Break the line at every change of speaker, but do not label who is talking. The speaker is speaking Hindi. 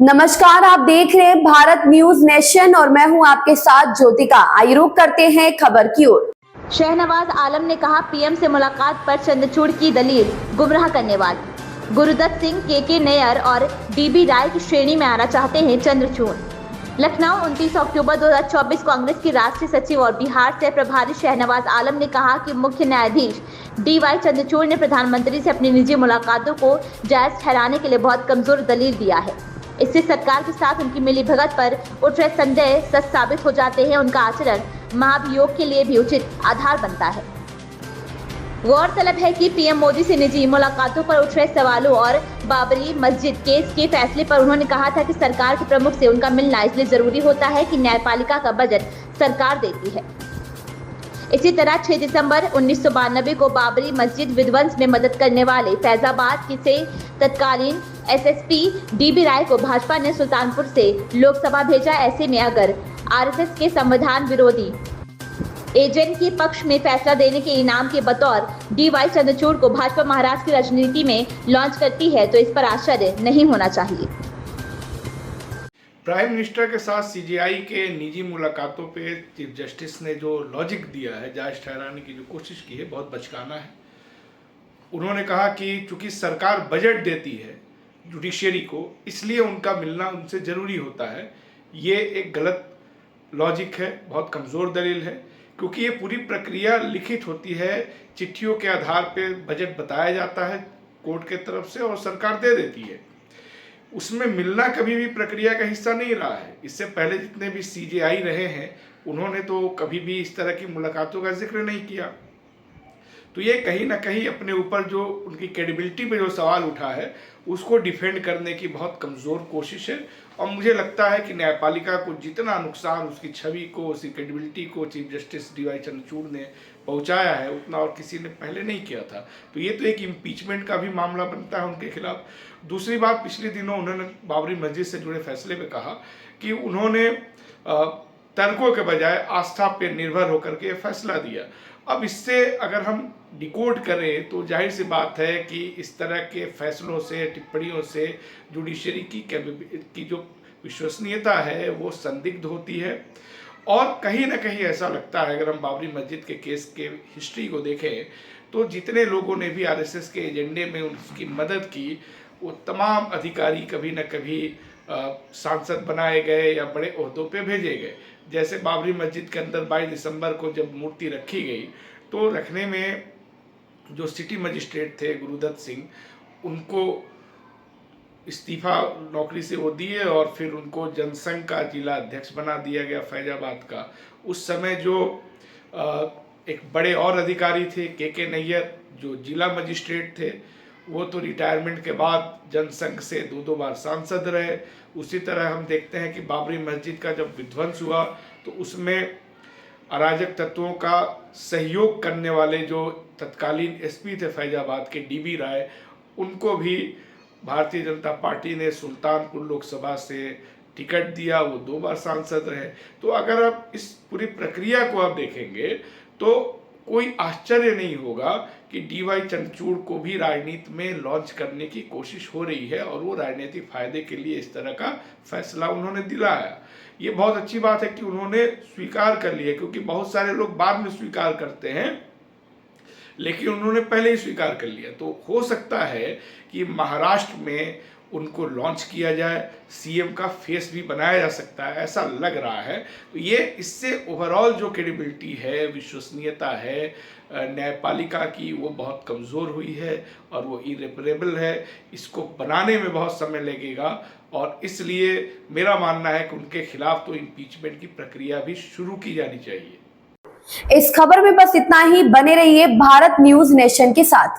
नमस्कार, आप देख रहे हैं भारत न्यूज नेशन और मैं हूं आपके साथ ज्योतिका। आइए रुक करते हैं खबर की ओर।
शहनवाज आलम ने कहा, पीएम से मुलाकात पर चंद्रचूड़ की दलील गुमराह करने वाली। गुरुदत्त सिंह, के नैयर और डीबी राय की श्रेणी में आना चाहते हैं चंद्रचूड़। लखनऊ 29 अक्टूबर 2024। कांग्रेस की राष्ट्रीय सचिव और बिहार से प्रभारी शहनवाज आलम ने कहा कि मुख्य न्यायाधीश DY चंद्रचूड़ ने प्रधानमंत्री से अपनी निजी मुलाकातों को जायज ठहराने के लिए बहुत कमजोर दलील दिया है। इससे सरकार के साथ उनकी मिलीभगत पर उठ रहे संदेह सच साबित हो जाते हैं। उनका आचरण महाभियोग के लिए भी उचित आधार बनता है। गौरतलब है कि पीएम मोदी से निजी मुलाकातों पर उठ रहे सवालों और बाबरी मस्जिद केस के फैसले पर उन्होंने कहा था कि सरकार के प्रमुख से उनका मिलना इसलिए जरूरी होता है कि न्यायपालिका का बजट सरकार देती है। इसी तरह 6 दिसंबर 1992 को बाबरी मस्जिद विध्वंस में मदद करने वाले फैजाबाद से तत्कालीन SSP DB राय को भाजपा ने सुल्तानपुर से लोकसभा भेजा। ऐसे में अगर RSS के संविधान विरोधी एजेंट के पक्ष में फैसला देने के इनाम के बतौर DY चंद्रचूड़ को भाजपा महाराष्ट्र की राजनीति में लॉन्च करती है तो इस पर आश्चर्य नहीं होना चाहिए।
प्राइम मिनिस्टर के साथ CJI के निजी मुलाकातों पे चीफ जस्टिस ने जो लॉजिक दिया है, जायज ठहराने की जो कोशिश की है, बहुत बचकाना है। उन्होंने कहा कि चूंकि सरकार बजट देती है जुडिशरी को, इसलिए उनका मिलना उनसे ज़रूरी होता है। ये एक गलत लॉजिक है, बहुत कमज़ोर दलील है, क्योंकि ये पूरी प्रक्रिया लिखित होती है। चिट्ठियों के आधार पर बजट बताया जाता है कोर्ट के तरफ से और सरकार दे देती है। उसमें मिलना कभी भी प्रक्रिया का हिस्सा नहीं रहा है। इससे पहले जितने भी CJI रहे हैं, उन्होंने तो कभी भी इस तरह की मुलाकातों का जिक्र नहीं किया। तो ये कहीं ना कहीं अपने ऊपर जो उनकी क्रेडिबिलिटी पे जो सवाल उठा है, उसको डिफेंड करने की बहुत कमज़ोर कोशिश है। और मुझे लगता है कि न्यायपालिका को जितना नुकसान उसकी छवि को, उसकी क्रेडिबिलिटी को चीफ जस्टिस DY चंद्रचूड़ ने पहुंचाया है, उतना और किसी ने पहले नहीं किया था। तो ये तो एक इम्पीचमेंट का भी मामला बनता है उनके खिलाफ। दूसरी बात, पिछले दिनों उन्होंने बाबरी मस्जिद से जुड़े फैसले में कहा कि उन्होंने तर्कों के बजाय आस्था पर निर्भर होकर के फैसला दिया। अब इससे अगर हम डिकोड करें तो जाहिर सी बात है कि इस तरह के फैसलों से, टिप्पणियों से जुडिशरी की जो विश्वसनीयता है वो संदिग्ध होती है। और कहीं ना कहीं ऐसा लगता है, अगर हम बाबरी मस्जिद के केस के हिस्ट्री को देखें तो जितने लोगों ने भी RSS के एजेंडे में उसकी मदद की, वो तमाम अधिकारी कभी न कभी सांसद बनाए गए या बड़े ओहदों पे भेजे गए। जैसे बाबरी मस्जिद के अंदर 22 दिसंबर को जब मूर्ति रखी गई, तो रखने में जो सिटी मजिस्ट्रेट थे गुरुदत्त सिंह, उनको इस्तीफा नौकरी से वो दिए और फिर उनको जनसंघ का जिला अध्यक्ष बना दिया गया फैजाबाद का। उस समय जो एक बड़े और अधिकारी थे, के नैयर, जो जिला मजिस्ट्रेट थे, वो तो रिटायरमेंट के बाद जनसंघ से दो बार सांसद रहे। उसी तरह हम देखते हैं कि बाबरी मस्जिद का जब विध्वंस हुआ तो उसमें अराजक तत्वों का सहयोग करने वाले जो तत्कालीन SP थे फैजाबाद के DB राय, उनको भी भारतीय जनता पार्टी ने सुल्तानपुर लोकसभा से टिकट दिया, वो 2 बार सांसद रहे। तो अगर आप इस पूरी प्रक्रिया को आप देखेंगे तो कोई आश्चर्य नहीं होगा कि DY चंद्रचूड़ को भी राजनीति में लॉन्च करने की कोशिश हो रही है और वो राजनीतिक फायदे के लिए इस तरह का फैसला उन्होंने दिलाया। ये बहुत अच्छी बात है कि उन्होंने स्वीकार कर लिया, क्योंकि बहुत सारे लोग बाद में स्वीकार करते हैं, लेकिन उन्होंने पहले ही स्वीकार कर लिया। तो हो सकता है कि महाराष्ट्र में उनको लॉन्च किया जाए, CM का फेस भी बनाया जा सकता है, ऐसा लग रहा है। तो ये इससे ओवरऑल जो क्रेडिबिलिटी है, विश्वसनीयता है न्यायपालिका की, वो बहुत कमज़ोर हुई है और वो इरेपरेबल है। इसको बनाने में बहुत समय लगेगा और इसलिए मेरा मानना है कि उनके खिलाफ तो इम्पीचमेंट की प्रक्रिया भी शुरू की जानी चाहिए।
इस खबर में बस इतना ही। बने रहिए भारत न्यूज नेशन के साथ।